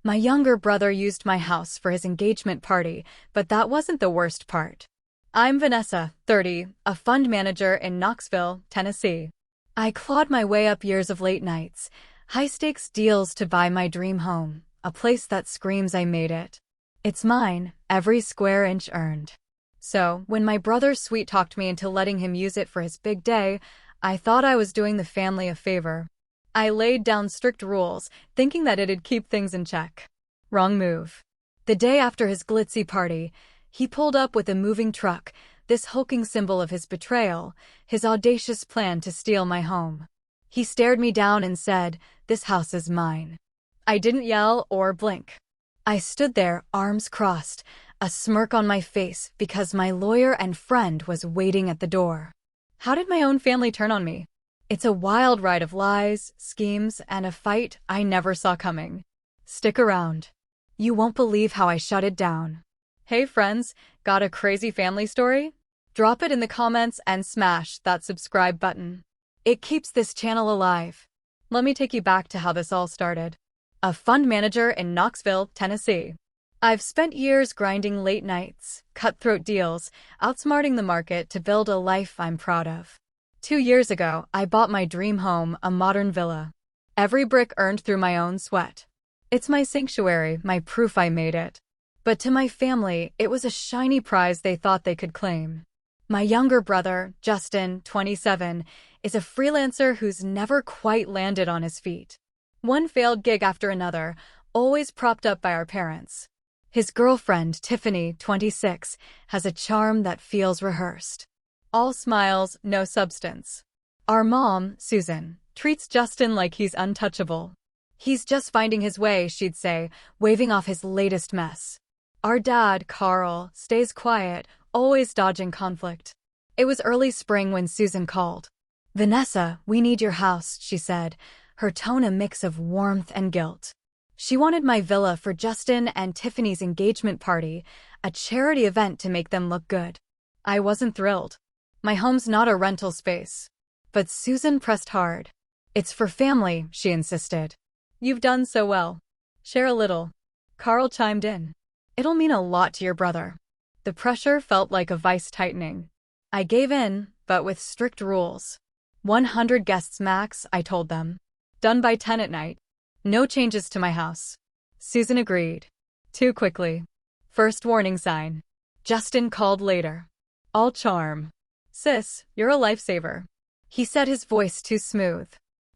My younger brother used my house for his engagement party, but that wasn't the worst part. I'm Vanessa, 30, a fund manager in Knoxville, Tennessee. I clawed my way up years of late nights, high-stakes deals to buy my dream home, a place that screams I made it. It's mine, every square inch earned. So, when my brother sweet-talked me into letting him use it for his big day, I thought I was doing the family a favor. I laid down strict rules, thinking that it'd keep things in check. Wrong move. The day after his glitzy party, he pulled up with a moving truck, this hulking symbol of his betrayal, his audacious plan to steal my home. He stared me down and said, "This house is mine." I didn't yell or blink. I stood there, arms crossed, a smirk on my face because my lawyer and friend was waiting at the door. How did my own family turn on me? It's a wild ride of lies, schemes, and a fight I never saw coming. Stick around. You won't believe how I shut it down. Hey friends, got a crazy family story? Drop it in the comments and smash that subscribe button. It keeps this channel alive. Let me take you back to how this all started. A fund manager in Knoxville, Tennessee. I've spent years grinding late nights, cutthroat deals, outsmarting the market to build a life I'm proud of. 2 years ago, I bought my dream home, a modern villa. Every brick earned through my own sweat. It's my sanctuary, my proof I made it. But to my family, it was a shiny prize they thought they could claim. My younger brother, Justin, 27, is a freelancer who's never quite landed on his feet. One failed gig after another, always propped up by our parents. His girlfriend, Tiffany, 26, has a charm that feels rehearsed. All smiles, no substance. Our mom, Susan, treats Justin like he's untouchable. He's just finding his way, she'd say, waving off his latest mess. Our dad, Carl, stays quiet, always dodging conflict. It was early spring when Susan called. "Vanessa, we need your house," she said, her tone a mix of warmth and guilt. She wanted my villa for Justin and Tiffany's engagement party, a charity event to make them look good. I wasn't thrilled. My home's not a rental space. But Susan pressed hard. "It's for family," she insisted. "You've done so well. Share a little." Carl chimed in. "It'll mean a lot to your brother." The pressure felt like a vice tightening. I gave in, but with strict rules. 100 guests max, I told them. Done by 10 at night. No changes to my house. Susan agreed. Too quickly. First warning sign. Justin called later. All charm. "Sis, you're a lifesaver." He said, his voice too smooth.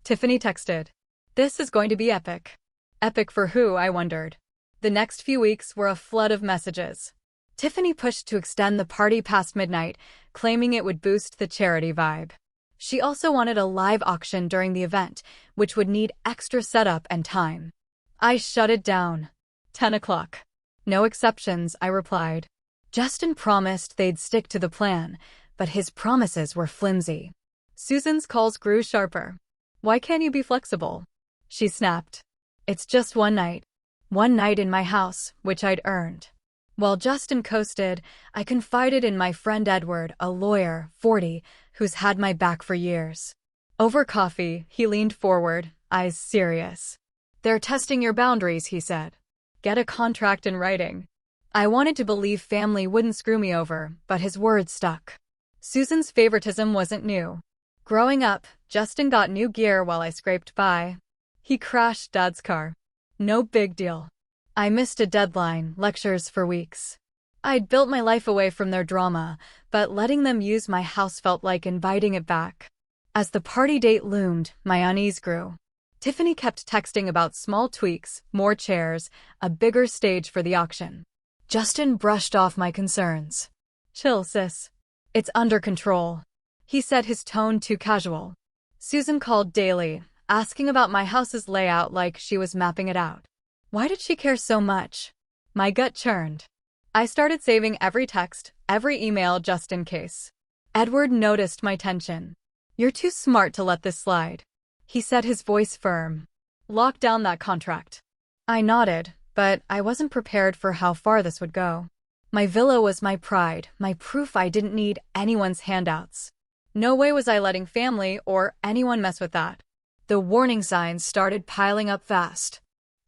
Tiffany texted. "This is going to be epic." Epic for who, I wondered. The next few weeks were a flood of messages. Tiffany pushed to extend the party past midnight, claiming it would boost the charity vibe. She also wanted a live auction during the event, which would need extra setup and time. I shut it down. 10 o'clock. "No exceptions," I replied. Justin promised they'd stick to the plan, but his promises were flimsy. Susan's calls grew sharper. "Why can't you be flexible?" She snapped. "It's just one night. One night in my house, which I'd earned." While Justin coasted, I confided in my friend Edward, a lawyer, 40, who's had my back for years. Over coffee, he leaned forward, eyes serious. "They're testing your boundaries," he said. "Get a contract in writing." I wanted to believe family wouldn't screw me over, but his words stuck. Susan's favoritism wasn't new. Growing up, Justin got new gear while I scraped by. He crashed Dad's car. No big deal. I missed a deadline, lectures for weeks. I'd built my life away from their drama, but letting them use my house felt like inviting it back. As the party date loomed, my unease grew. Tiffany kept texting about small tweaks, more chairs, a bigger stage for the auction. Justin brushed off my concerns. "Chill, sis. It's under control," he said, his tone too casual. Susan called daily, asking about my house's layout like she was mapping it out. Why did she care so much? My gut churned. I started saving every text, every email just in case. Edward noticed my tension. "You're too smart to let this slide," he said, his voice firm. "Lock down that contract." I nodded, but I wasn't prepared for how far this would go. My villa was my pride, my proof I didn't need anyone's handouts. No way was I letting family or anyone mess with that. The warning signs started piling up fast.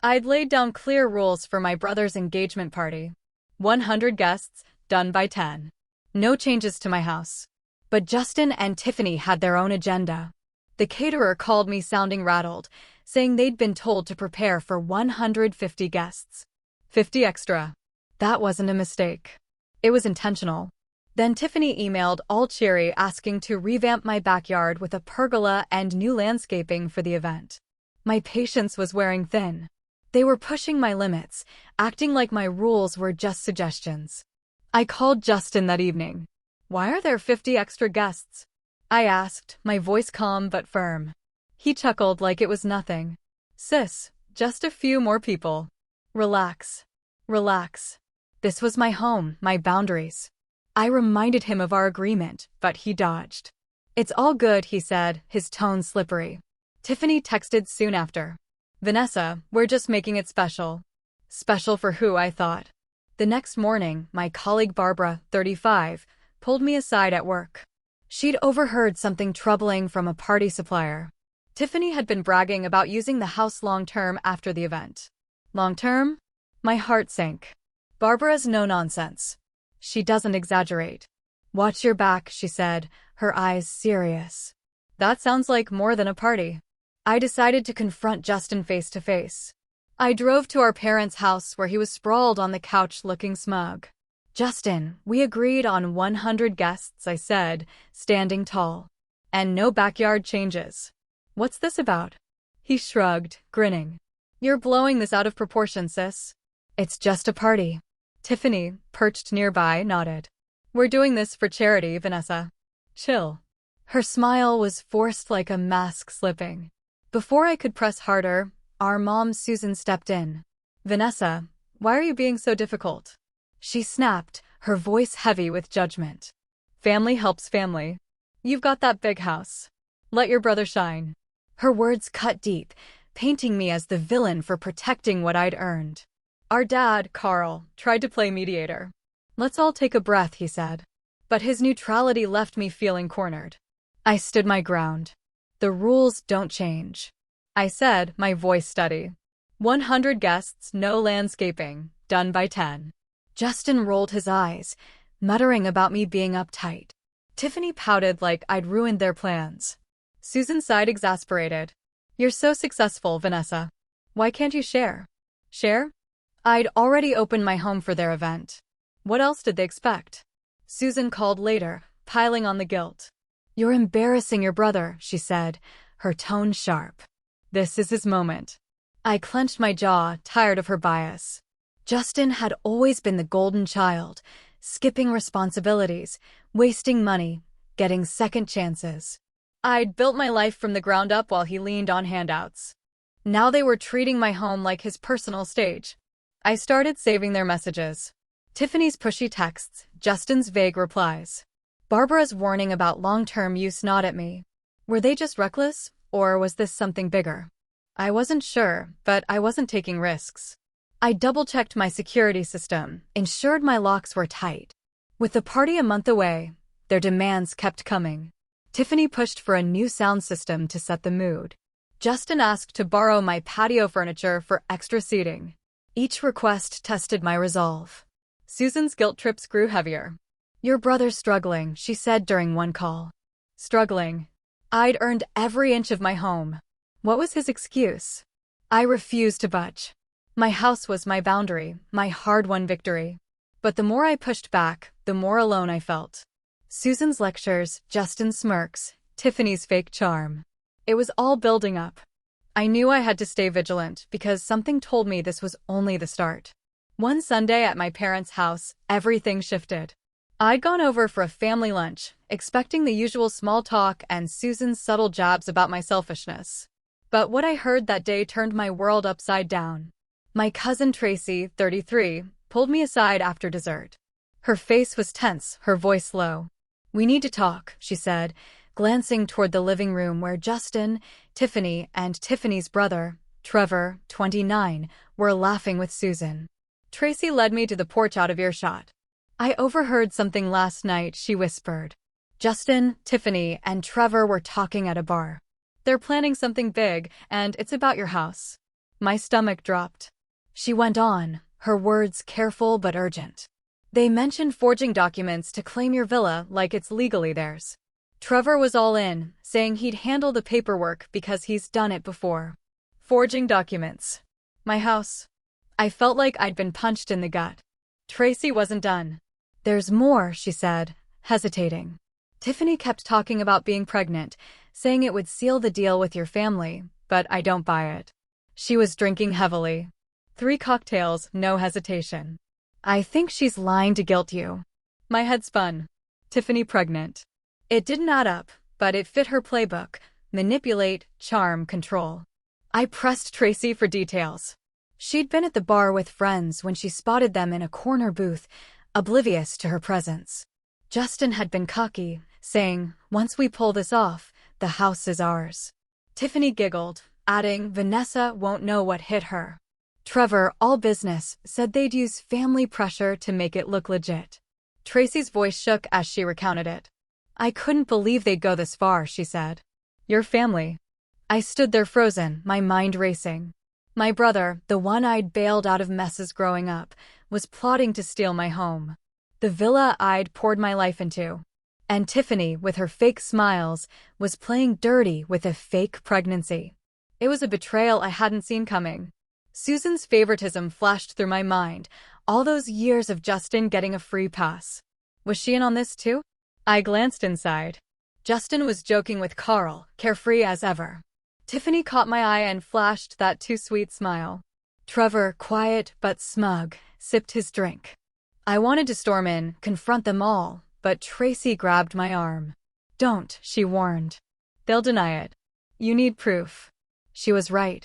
I'd laid down clear rules for my brother's engagement party. 100 guests, done by 10. No changes to my house. But Justin and Tiffany had their own agenda. The caterer called me sounding rattled, saying they'd been told to prepare for 150 guests. 50 extra. That wasn't a mistake. It was intentional. Then Tiffany emailed all cheery asking to revamp my backyard with a pergola and new landscaping for the event. My patience was wearing thin. They were pushing my limits, acting like my rules were just suggestions. I called Justin that evening. "Why are there 50 extra guests?" I asked, my voice calm but firm. He chuckled like it was nothing. "Sis, just a few more people. Relax. Relax. This was my home, my boundaries." I reminded him of our agreement, but he dodged. "It's all good," he said, his tone slippery. Tiffany texted soon after. "Vanessa, we're just making it special." Special for who, I thought. The next morning, my colleague Barbara, 35, pulled me aside at work. She'd overheard something troubling from a party supplier. Tiffany had been bragging about using the house long-term after the event. Long-term? My heart sank. Barbara's no nonsense. She doesn't exaggerate. "Watch your back," she said, her eyes serious. That sounds like more than a party. I decided to confront Justin face to face. I drove to our parents' house where he was sprawled on the couch looking smug. "Justin, we agreed on 100 guests," I said, standing tall. "And no backyard changes. What's this about?" He shrugged, grinning. "You're blowing this out of proportion, sis." "It's just a party." Tiffany, perched nearby, nodded. "We're doing this for charity, Vanessa. Chill." Her smile was forced like a mask slipping. Before I could press harder, our mom Susan stepped in. "Vanessa, why are you being so difficult?" She snapped, her voice heavy with judgment. "Family helps family. You've got that big house. Let your brother shine." Her words cut deep, painting me as the villain for protecting what I'd earned. Our dad, Carl, tried to play mediator. "Let's all take a breath," he said. But his neutrality left me feeling cornered. I stood my ground. "The rules don't change," I said, my voice steady. 100 guests, no landscaping, done by 10. Justin rolled his eyes, muttering about me being uptight. Tiffany pouted like I'd ruined their plans. Susan sighed exasperated. "You're so successful, Vanessa. Why can't you share?" "Share?" I'd already opened my home for their event. What else did they expect? Susan called later, piling on the guilt. "You're embarrassing your brother," she said, her tone sharp. This is his moment. I clenched my jaw, tired of her bias. Justin had always been the golden child, skipping responsibilities, wasting money, getting second chances. I'd built my life from the ground up while he leaned on handouts. Now they were treating my home like his personal stage. I started saving their messages. Tiffany's pushy texts, Justin's vague replies. Barbara's warning about long-term use gnawed at me. Were they just reckless, or was this something bigger? I wasn't sure, but I wasn't taking risks. I double-checked my security system, ensured my locks were tight. With the party a month away, their demands kept coming. Tiffany pushed for a new sound system to set the mood. Justin asked to borrow my patio furniture for extra seating. Each request tested my resolve. Susan's guilt trips grew heavier. "Your brother's struggling," she said during one call. Struggling. I'd earned every inch of my home. What was his excuse? I refused to budge. My house was my boundary, my hard-won victory. But the more I pushed back, the more alone I felt. Susan's lectures, Justin's smirks, Tiffany's fake charm. It was all building up. I knew I had to stay vigilant because something told me this was only the start. One Sunday at my parents' house, everything shifted. I'd gone over for a family lunch, expecting the usual small talk and Susan's subtle jabs about my selfishness. But what I heard that day turned my world upside down. My cousin Tracy, 33, pulled me aside after dessert. Her face was tense, her voice low. "We need to talk," she said, glancing toward the living room where Justin, Tiffany, and Tiffany's brother, Trevor, 29, were laughing with Susan. Tracy led me to the porch out of earshot. "I overheard something last night," she whispered. "Justin, Tiffany, and Trevor were talking at a bar. They're planning something big, and it's about your house." My stomach dropped. She went on, her words careful but urgent. They mentioned forging documents to claim your villa like it's legally theirs. Trevor was all in, saying he'd handle the paperwork because he's done it before. Forging documents. My house. I felt like I'd been punched in the gut. Tracy wasn't done. There's more, she said, hesitating. Tiffany kept talking about being pregnant, saying it would seal the deal with your family, but I don't buy it. She was drinking heavily. 3 cocktails, no hesitation. I think she's lying to guilt you. My head spun. Tiffany pregnant. It didn't add up, but it fit her playbook. Manipulate, charm, control. I pressed Tracy for details. She'd been at the bar with friends when she spotted them in a corner booth, oblivious to her presence. Justin had been cocky, saying, "Once we pull this off, the house is ours." Tiffany giggled, adding, "Vanessa won't know what hit her." Trevor, all business, said they'd use family pressure to make it look legit. Tracy's voice shook as she recounted it. "I couldn't believe they'd go this far," she said. "Your family." I stood there frozen, my mind racing. My brother, the one I'd bailed out of messes growing up, was plotting to steal my home. The villa I'd poured my life into. And Tiffany, with her fake smiles, was playing dirty with a fake pregnancy. It was a betrayal I hadn't seen coming. Susan's favoritism flashed through my mind, all those years of Justin getting a free pass. Was she in on this too? I glanced inside. Justin was joking with Carl, carefree as ever. Tiffany caught my eye and flashed that too sweet smile. Trevor, quiet but smug, sipped his drink. I wanted to storm in, confront them all, but Tracy grabbed my arm. "Don't," she warned. "They'll deny it. You need proof." She was right.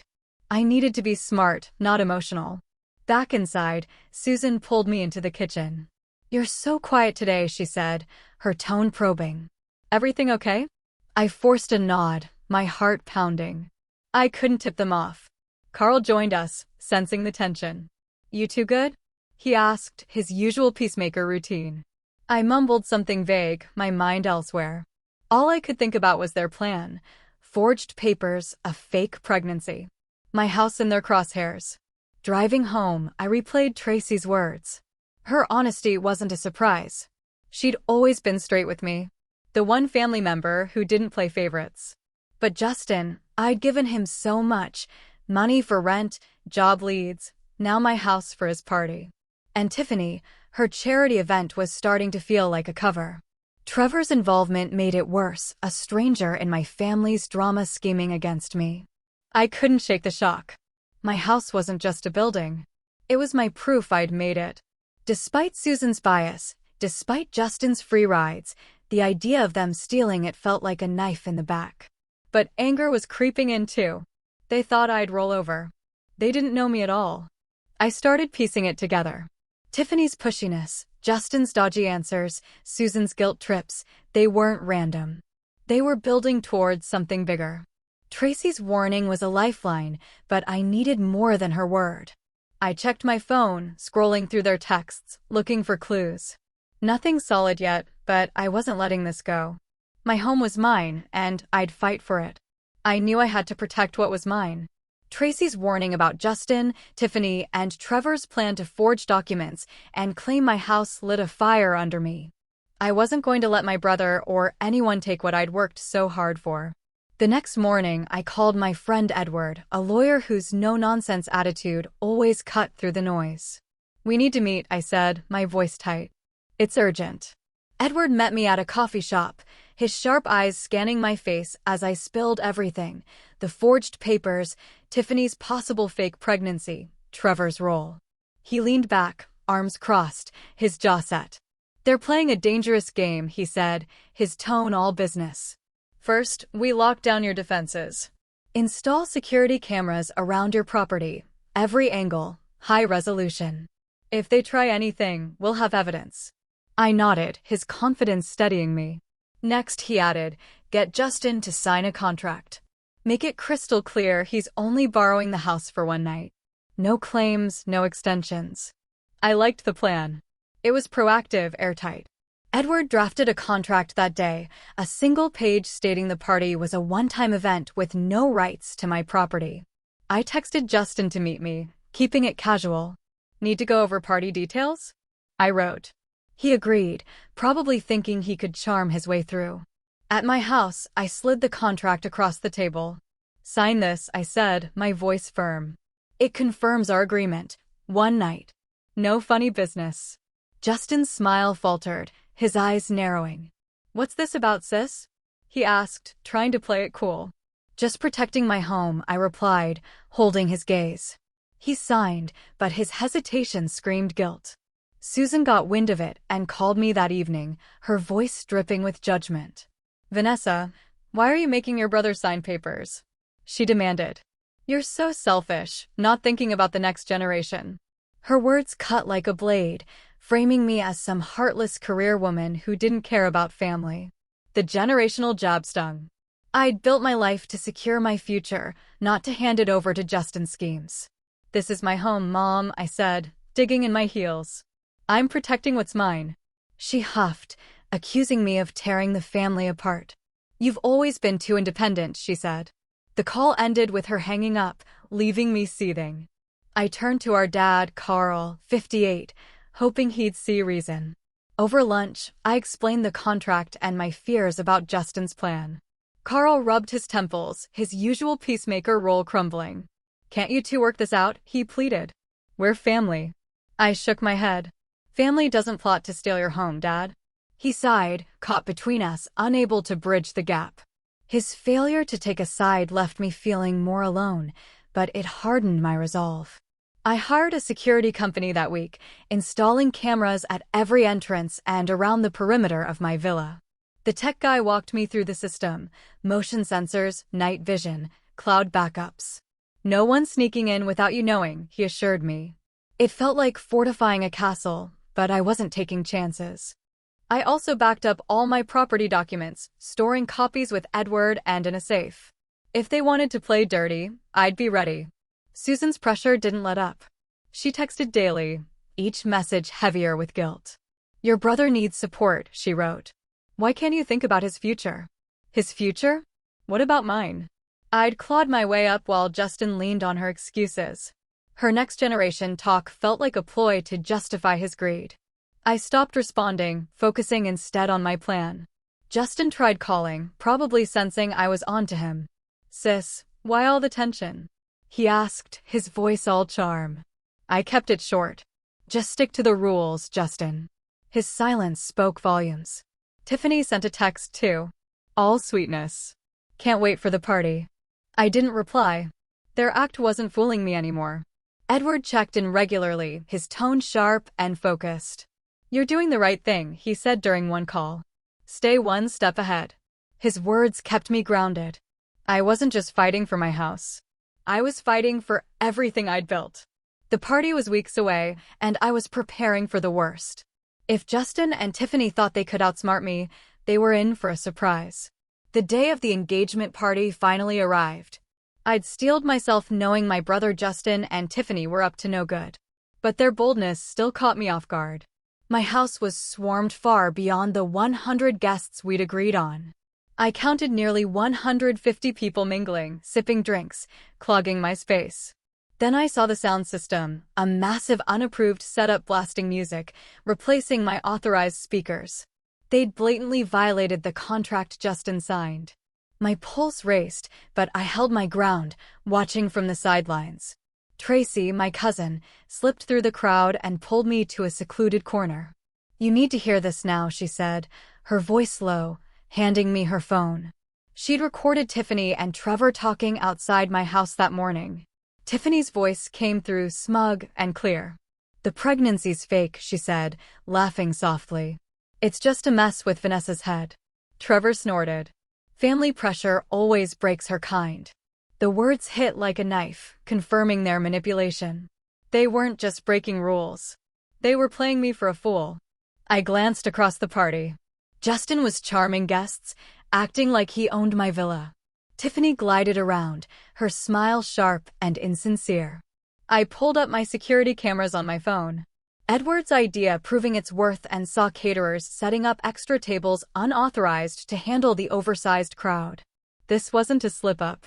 I needed to be smart, not emotional. Back inside, Susan pulled me into the kitchen. "You're so quiet today," she said, her tone probing. "Everything okay?" I forced a nod, my heart pounding. I couldn't tip them off. Carl joined us, sensing the tension. "You two good?" he asked, his usual peacemaker routine. I mumbled something vague, my mind elsewhere. All I could think about was their plan. Forged papers, a fake pregnancy. My house in their crosshairs. Driving home, I replayed Tracy's words. Her honesty wasn't a surprise. She'd always been straight with me. The one family member who didn't play favorites. But Justin, I'd given him so much. Money for rent, job leads, now my house for his party. And Tiffany, her charity event was starting to feel like a cover. Trevor's involvement made it worse, a stranger in my family's drama scheming against me. I couldn't shake the shock. My house wasn't just a building. It was my proof I'd made it. Despite Susan's bias, despite Justin's free rides, the idea of them stealing it felt like a knife in the back. But anger was creeping in too. They thought I'd roll over. They didn't know me at all. I started piecing it together. Tiffany's pushiness, Justin's dodgy answers, Susan's guilt trips, they weren't random. They were building towards something bigger. Tracy's warning was a lifeline, but I needed more than her word. I checked my phone, scrolling through their texts, looking for clues. Nothing solid yet, but I wasn't letting this go. My home was mine, and I'd fight for it. I knew I had to protect what was mine. Tracy's warning about Justin, Tiffany, and Trevor's plan to forge documents and claim my house lit a fire under me. I wasn't going to let my brother or anyone take what I'd worked so hard for. The next morning, I called my friend Edward, a lawyer whose no-nonsense attitude always cut through the noise. "We need to meet," I said, my voice tight. "It's urgent." Edward met me at a coffee shop, his sharp eyes scanning my face as I spilled everything: the forged papers, Tiffany's possible fake pregnancy, Trevor's role. He leaned back, arms crossed, his jaw set. "They're playing a dangerous game," he said, his tone all business. "First, we lock down your defenses. Install security cameras around your property, every angle, high resolution. If they try anything, we'll have evidence." I nodded, his confidence steadying me. Next, he added, "Get Justin to sign a contract. Make it crystal clear he's only borrowing the house for one night. No claims, no extensions." I liked the plan. It was proactive, airtight. Edward drafted a contract that day, a single page stating the party was a one-time event with no rights to my property. I texted Justin to meet me, keeping it casual. Need to go over party details? I wrote. He agreed, probably thinking he could charm his way through. At my house, I slid the contract across the table. Sign this, I said, my voice firm. It confirms our agreement. One night. No funny business. Justin's smile faltered, his eyes narrowing. What's this about, sis? He asked, trying to play it cool. Just protecting my home, I replied, holding his gaze. He signed, but his hesitation screamed guilt. Susan got wind of it and called me that evening, her voice dripping with judgment. Vanessa, why are you making your brother sign papers? She demanded. You're so selfish, not thinking about the next generation. Her words cut like a blade, framing me as some heartless career woman who didn't care about family. The generational jab stung. I'd built my life to secure my future, not to hand it over to Justin's schemes. This is my home, Mom, I said, digging in my heels. I'm protecting what's mine. She huffed, accusing me of tearing the family apart. You've always been too independent, she said. The call ended with her hanging up, leaving me seething. I turned to our dad, Carl, 58, hoping he'd see reason. Over lunch, I explained the contract and my fears about Justin's plan. Carl rubbed his temples, his usual peacemaker role crumbling. Can't you two work this out? He pleaded. We're family. I shook my head. Family doesn't plot to steal your home, Dad. He sighed, caught between us, unable to bridge the gap. His failure to take a side left me feeling more alone, but it hardened my resolve. I hired a security company that week, installing cameras at every entrance and around the perimeter of my villa. The tech guy walked me through the system: motion sensors, night vision, cloud backups. No one sneaking in without you knowing, he assured me. It felt like fortifying a castle, but I wasn't taking chances. I also backed up all my property documents, storing copies with Edward and in a safe. If they wanted to play dirty, I'd be ready. Susan's pressure didn't let up. She texted daily, each message heavier with guilt. Your brother needs support, she wrote. Why can't you think about his future? His future? What about mine? I'd clawed my way up while Justin leaned on her excuses. Her next generation talk felt like a ploy to justify his greed. I stopped responding, focusing instead on my plan. Justin tried calling, probably sensing I was onto him. Sis, why all the tension? He asked, his voice all charm. I kept it short. Just stick to the rules, Justin. His silence spoke volumes. Tiffany sent a text too. All sweetness. Can't wait for the party. I didn't reply. Their act wasn't fooling me anymore. Edward checked in regularly, his tone sharp and focused. You're doing the right thing, he said during one call. Stay one step ahead. His words kept me grounded. I wasn't just fighting for my house. I was fighting for everything I'd built. The party was weeks away, and I was preparing for the worst. If Justin and Tiffany thought they could outsmart me, they were in for a surprise. The day of the engagement party finally arrived. I'd steeled myself knowing my brother Justin and Tiffany were up to no good. But their boldness still caught me off guard. My house was swarmed far beyond the 100 guests we'd agreed on. I counted nearly 150 people mingling, sipping drinks, clogging my space. Then I saw the sound system, a massive unapproved setup blasting music, replacing my authorized speakers. They'd blatantly violated the contract Justin signed. My pulse raced, but I held my ground, watching from the sidelines. Tracy, my cousin, slipped through the crowd and pulled me to a secluded corner. You need to hear this now, she said, her voice low, handing me her phone. She'd recorded Tiffany and Trevor talking outside my house that morning. Tiffany's voice came through smug and clear. The pregnancy's fake, she said, laughing softly. It's just a mess with Vanessa's head. Trevor snorted. Family pressure always breaks her kind. The words hit like a knife, confirming their manipulation. They weren't just breaking rules. They were playing me for a fool. I glanced across the party. Justin was charming guests, acting like he owned my villa. Tiffany glided around, her smile sharp and insincere. I pulled up my security cameras on my phone. Edward's idea proving its worth and saw caterers setting up extra tables unauthorized to handle the oversized crowd. This wasn't a slip-up.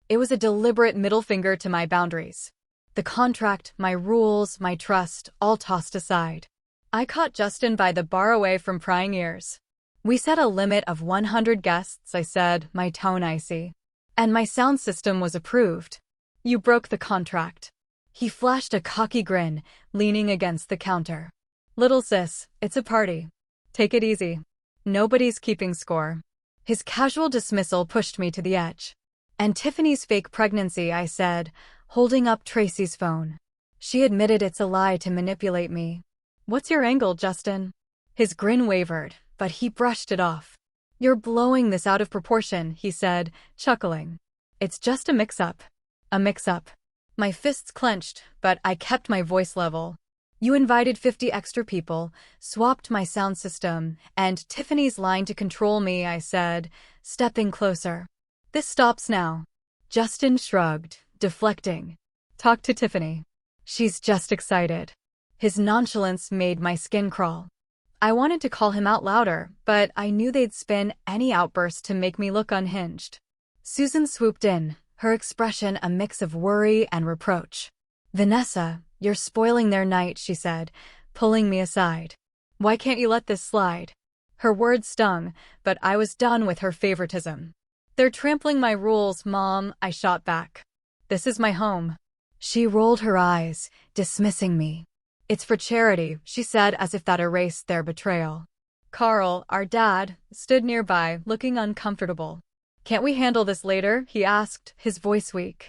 It was a deliberate middle finger to my boundaries. The contract, my rules, my trust, all tossed aside. I caught Justin by the bar away from prying ears. We set a limit of 100 guests, I said, my tone icy. And my sound system was approved. You broke the contract. He flashed a cocky grin, leaning against the counter. Little sis, it's a party. Take it easy. Nobody's keeping score. His casual dismissal pushed me to the edge. And Tiffany's fake pregnancy, I said, holding up Tracy's phone. She admitted it's a lie to manipulate me. What's your angle, Justin? His grin wavered, but he brushed it off. You're blowing this out of proportion, he said, chuckling. It's just a mix-up. A mix-up. My fists clenched, but I kept my voice level. You invited 50 extra people, swapped my sound system, and Tiffany's line to control me, I said, stepping closer. This stops now. Justin shrugged, deflecting. Talk to Tiffany. She's just excited. His nonchalance made my skin crawl. I wanted to call him out louder, but I knew they'd spin any outburst to make me look unhinged. Susan swooped in, her expression a mix of worry and reproach. Vanessa, you're spoiling their night, she said, pulling me aside. Why can't you let this slide? Her words stung, but I was done with her favoritism. They're trampling my rules, Mom, I shot back. This is my home. She rolled her eyes, dismissing me. It's for charity, she said as if that erased their betrayal. Carl, our dad, stood nearby, looking uncomfortable. Can't we handle this later? He asked, his voice weak.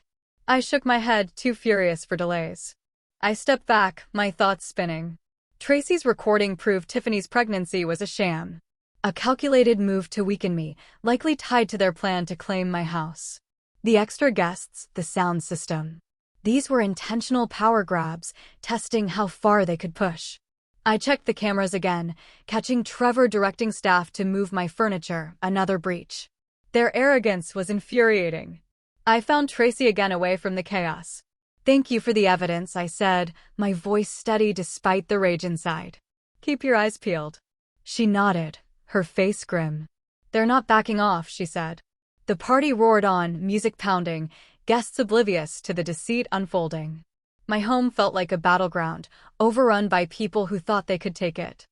I shook my head, too furious for delays. I stepped back, my thoughts spinning. Tracy's recording proved Tiffany's pregnancy was a sham. A calculated move to weaken me, likely tied to their plan to claim my house. The extra guests, the sound system. These were intentional power grabs, testing how far they could push. I checked the cameras again, catching Trevor directing staff to move my furniture, another breach. Their arrogance was infuriating. I found Tracy again away from the chaos. Thank you for the evidence, I said, my voice steady despite the rage inside. Keep your eyes peeled. She nodded, her face grim. They're not backing off, she said. The party roared on, music pounding, guests oblivious to the deceit unfolding. My home felt like a battleground, overrun by people who thought they could take it.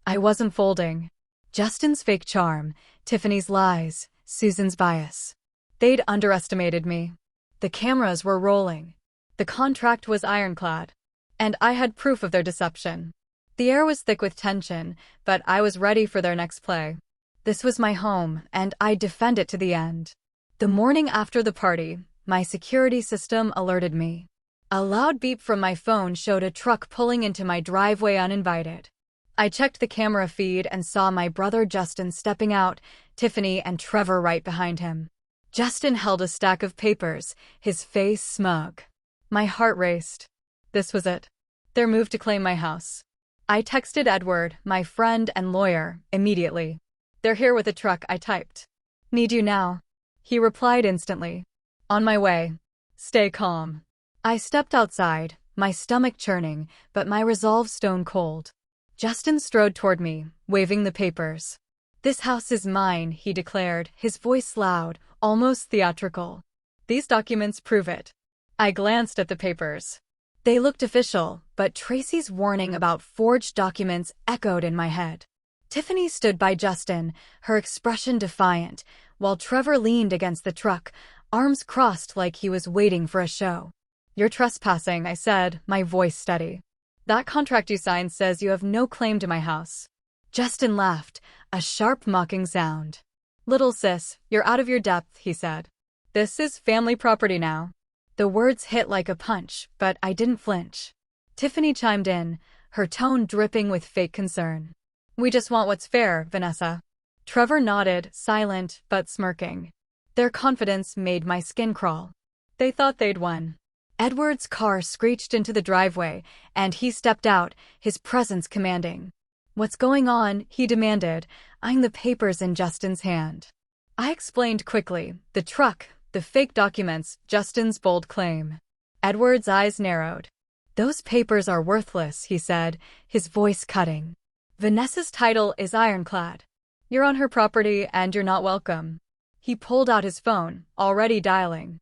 I wasn't folding. Justin's fake charm, Tiffany's lies, Susan's bias. They'd underestimated me. The cameras were rolling. The contract was ironclad. And I had proof of their deception. The air was thick with tension, but I was ready for their next play. This was my home, and I'd defend it to the end. The morning after the party, my security system alerted me. A loud beep from my phone showed a truck pulling into my driveway uninvited. I checked the camera feed and saw my brother Justin stepping out, Tiffany and Trevor right behind him. Justin held a stack of papers, his face smug. My heart raced. This was it. Their move to claim my house. I texted Edward, my friend and lawyer, immediately. They're here with a truck, I typed. Need you now. He replied instantly. On my way. Stay calm. I stepped outside, my stomach churning, but my resolve stone cold. Justin strode toward me, waving the papers. This house is mine, he declared, his voice loud, almost theatrical. These documents prove it. I glanced at the papers. They looked official, but Tracy's warning about forged documents echoed in my head. Tiffany stood by Justin, her expression defiant, while Trevor leaned against the truck, arms crossed like he was waiting for a show. You're trespassing, I said, my voice steady. That contract you signed says you have no claim to my house. Justin laughed, a sharp mocking sound. Little sis, you're out of your depth, he said. This is family property now. The words hit like a punch, but I didn't flinch. Tiffany chimed in, her tone dripping with fake concern. We just want what's fair, Vanessa. Trevor nodded, silent but smirking. Their confidence made my skin crawl. They thought they'd won. Edward's car screeched into the driveway, and he stepped out, his presence commanding. What's going on? He demanded, eyeing the papers in Justin's hand. I explained quickly, the truck, the fake documents, Justin's bold claim. Edward's eyes narrowed. Those papers are worthless, he said, his voice cutting. Vanessa's title is ironclad. You're on her property and you're not welcome. He pulled out his phone, already dialing.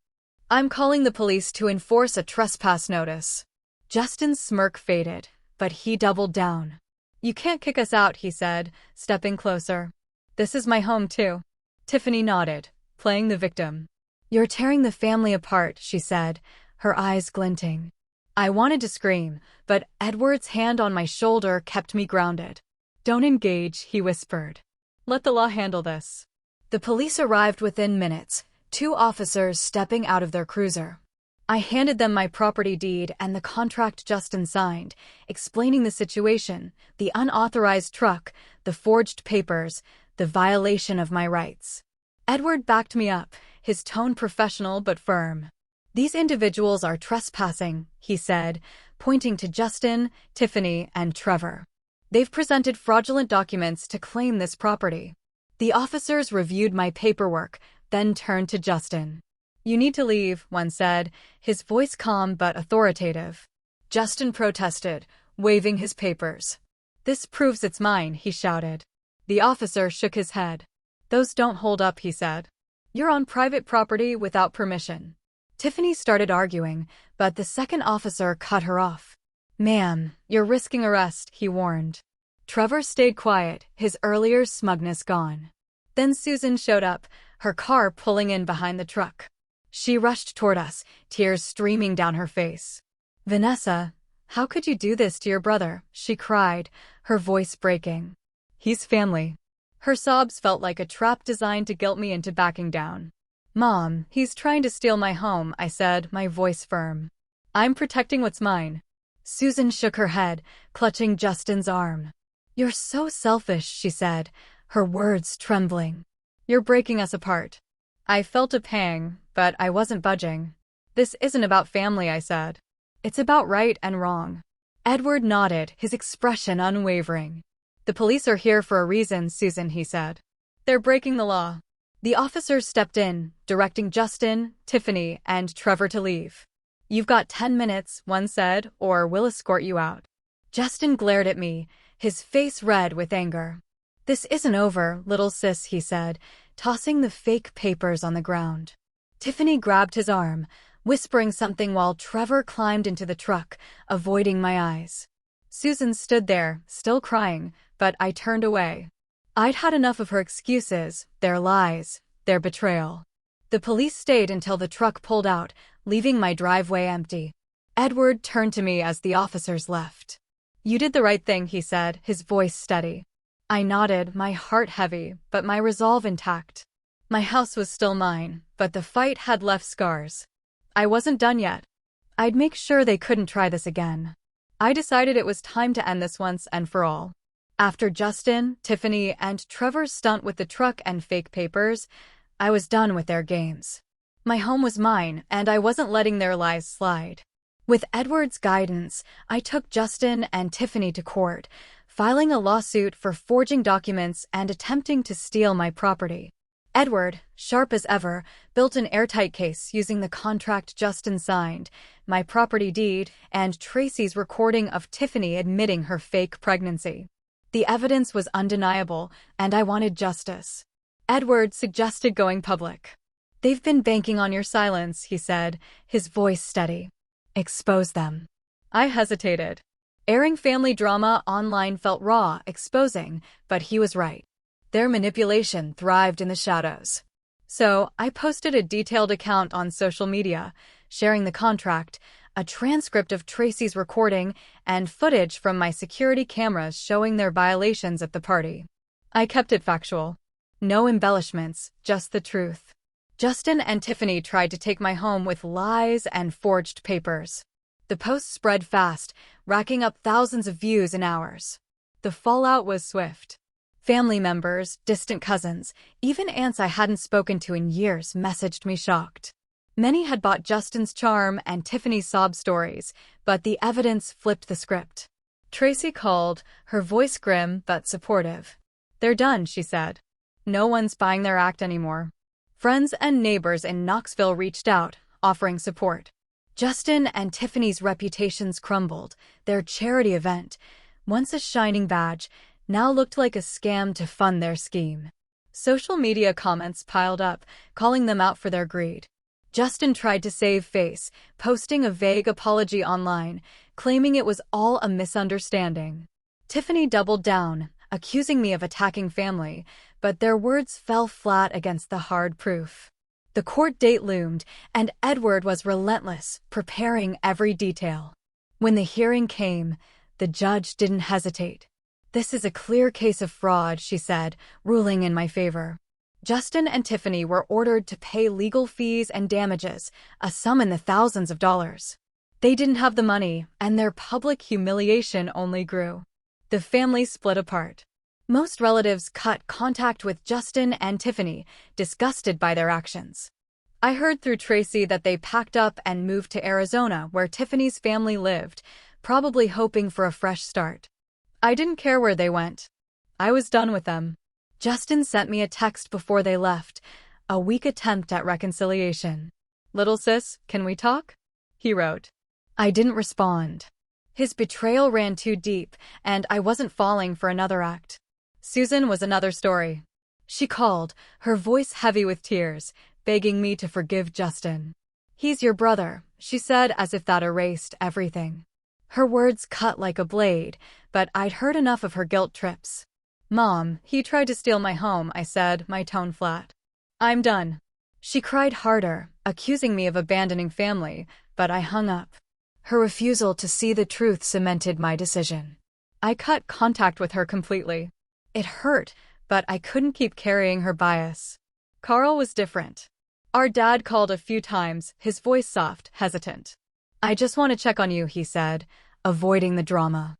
I'm calling the police to enforce a trespass notice. Justin's smirk faded, but he doubled down. You can't kick us out, he said, stepping closer. This is my home too. Tiffany nodded, playing the victim. You're tearing the family apart, she said, her eyes glinting. I wanted to scream, but Edward's hand on my shoulder kept me grounded. Don't engage, he whispered. Let the law handle this. The police arrived within minutes, 2 officers stepping out of their cruiser. I handed them my property deed and the contract Justin signed, explaining the situation, the unauthorized truck, the forged papers, the violation of my rights. Edward backed me up, his tone professional but firm. These individuals are trespassing, he said, pointing to Justin, Tiffany, and Trevor. They've presented fraudulent documents to claim this property. The officers reviewed my paperwork, then turned to Justin. You need to leave, one said, his voice calm but authoritative. Justin protested, waving his papers. This proves it's mine, he shouted. The officer shook his head. Those don't hold up, he said. You're on private property without permission. Tiffany started arguing, but the second officer cut her off. Ma'am, you're risking arrest, he warned. Trevor stayed quiet, his earlier smugness gone. Then Susan showed up, her car pulling in behind the truck. She rushed toward us, tears streaming down her face. Vanessa, how could you do this to your brother? She cried, her voice breaking. He's family. Her sobs felt like a trap designed to guilt me into backing down. Mom, he's trying to steal my home, I said, my voice firm. I'm protecting what's mine. Susan shook her head, clutching Justin's arm. You're so selfish, she said, her words trembling. You're breaking us apart. I felt a pang, but I wasn't budging. This isn't about family, I said. It's about right and wrong. Edward nodded, his expression unwavering. The police are here for a reason, Susan, he said. They're breaking the law. The officers stepped in, directing Justin, Tiffany, and Trevor to leave. You've got 10 minutes, one said, or we'll escort you out. Justin glared at me, his face red with anger. This isn't over, little sis, he said, tossing the fake papers on the ground. Tiffany grabbed his arm, whispering something while Trevor climbed into the truck, avoiding my eyes. Susan stood there, still crying, but I turned away. I'd had enough of her excuses, their lies, their betrayal. The police stayed until the truck pulled out, leaving my driveway empty. Edward turned to me as the officers left. You did the right thing, he said, his voice steady. I nodded, my heart heavy, but my resolve intact. My house was still mine, but the fight had left scars. I wasn't done yet. I'd make sure they couldn't try this again. I decided it was time to end this once and for all. After Justin, Tiffany, and Trevor's stunt with the truck and fake papers, I was done with their games. My home was mine, and I wasn't letting their lies slide. With Edward's guidance, I took Justin and Tiffany to court, filing a lawsuit for forging documents and attempting to steal my property. Edward, sharp as ever, built an airtight case using the contract Justin signed, my property deed, and Tracy's recording of Tiffany admitting her fake pregnancy. The evidence was undeniable, and I wanted justice. Edward suggested going public. They've been banking on your silence, he said, his voice steady. Expose them. I hesitated. Airing family drama online felt raw, exposing, but he was right. Their manipulation thrived in the shadows. So, I posted a detailed account on social media, sharing the contract, a transcript of Tracy's recording, and footage from my security cameras showing their violations at the party. I kept it factual. No embellishments, just the truth. Justin and Tiffany tried to take my home with lies and forged papers. The post spread fast, racking up thousands of views in hours. The fallout was swift. Family members, distant cousins, even aunts I hadn't spoken to in years messaged me shocked. Many had bought Justin's charm and Tiffany's sob stories, but the evidence flipped the script. Tracy called, her voice grim but supportive. They're done, she said. No one's buying their act anymore. Friends and neighbors in Knoxville reached out, offering support. Justin and Tiffany's reputations crumbled. Their charity event, once a shining badge, now looked like a scam to fund their scheme. Social media comments piled up, calling them out for their greed. Justin tried to save face, posting a vague apology online, claiming it was all a misunderstanding. Tiffany doubled down, accusing me of attacking family, but their words fell flat against the hard proof. The court date loomed, and Edward was relentless, preparing every detail. When the hearing came, the judge didn't hesitate. "This is a clear case of fraud," she said, ruling in my favor. Justin and Tiffany were ordered to pay legal fees and damages, a sum in the thousands of dollars. They didn't have the money, and their public humiliation only grew. The family split apart. Most relatives cut contact with Justin and Tiffany, disgusted by their actions. I heard through Tracy that they packed up and moved to Arizona, where Tiffany's family lived, probably hoping for a fresh start. I didn't care where they went. I was done with them. Justin sent me a text before they left, a weak attempt at reconciliation. "Little sis, can we talk?" he wrote. I didn't respond. His betrayal ran too deep, and I wasn't falling for another act. Susan was another story. She called, her voice heavy with tears, begging me to forgive Justin. "He's your brother," she said, as if that erased everything. Her words cut like a blade, but I'd heard enough of her guilt trips. "Mom, he tried to steal my home," I said, my tone flat. "I'm done." She cried harder, accusing me of abandoning family, but I hung up. Her refusal to see the truth cemented my decision. I cut contact with her completely. It hurt, but I couldn't keep carrying her bias. Carl was different. Our dad called a few times, his voice soft, hesitant. "I just want to check on you," he said, avoiding the drama.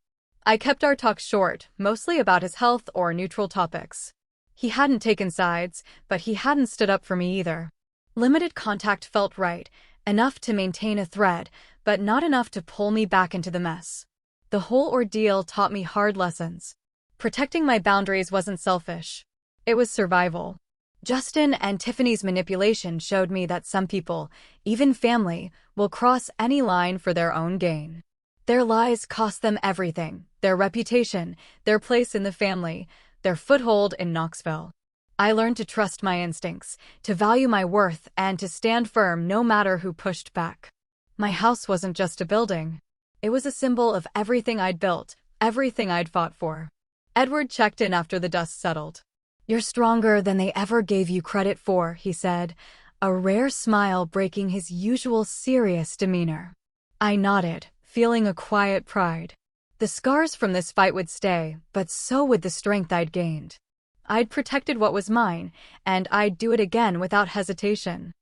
I kept our talk short, mostly about his health or neutral topics. He hadn't taken sides, but he hadn't stood up for me either. Limited contact felt right, enough to maintain a thread, but not enough to pull me back into the mess. The whole ordeal taught me hard lessons. Protecting my boundaries wasn't selfish. It was survival. Justin and Tiffany's manipulation showed me that some people, even family, will cross any line for their own gain. Their lies cost them everything: their reputation, their place in the family, their foothold in Knoxville. I learned to trust my instincts, to value my worth, and to stand firm no matter who pushed back. My house wasn't just a building. It was a symbol of everything I'd built, everything I'd fought for. Edward checked in after the dust settled. "You're stronger than they ever gave you credit for," he said, a rare smile breaking his usual serious demeanor. I nodded, feeling a quiet pride. The scars from this fight would stay, but so would the strength I'd gained. I'd protected what was mine, and I'd do it again without hesitation.